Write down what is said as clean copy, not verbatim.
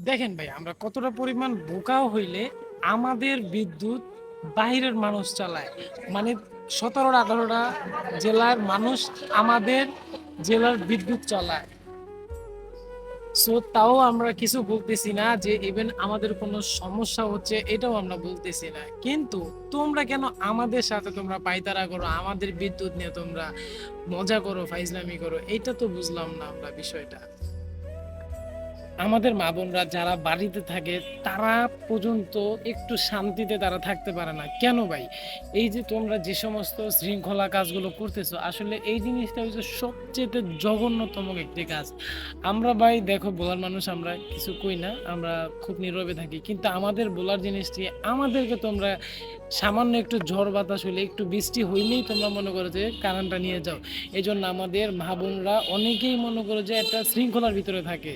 দেখেন ভাই, আমরা কতটা পরিমাণ বোকাও হইলে আমাদের বিদ্যুৎ বাহিরের মানুষ চালায়। মানে ১৭-১৮টা জেলার মানুষ আমাদের জেলার বিদ্যুৎ চালায়। সো তাও আমরা কিছু বলতেছি না যে ইভেন আমাদের কোনো সমস্যা হচ্ছে এটাও আমরা বলতেছি না। কিন্তু তোমরা কেন আমাদের সাথে তোমরা পায়তারা করো, আমাদের বিদ্যুৎ নিয়ে তোমরা মজা করো, ফাইজলামি করো, এইটা তো বুঝলাম না আমরা বিষয়টা। আমাদের মা বোনরা যারা বাড়িতে থাকে তারা পর্যন্ত একটু শান্তিতে তারা থাকতে পারে না কেন ভাই? এই যে তোমরা যে সমস্ত শৃঙ্খলা কাজগুলো করতেছো, আসলে এই জিনিসটা হচ্ছে সবচেয়ে জঘন্যতম একটি কাজ। আমরা ভাই দেখো, বলার মানুষ, আমরা কিছু কই না, আমরা খুব নীরবে থাকি, কিন্তু আমাদের বলার জিনিসটি, আমাদেরকে তোমরা সামান্য একটু ঝড় বাতাস হইলে, একটু বৃষ্টি হইলেই তোমরা মনে করো যে কারেন্টটা নিয়ে যাও। এই জন্য আমাদের মা বোনরা অনেকেই মনে করো যে একটা শৃঙ্খলার ভিতরে থাকে।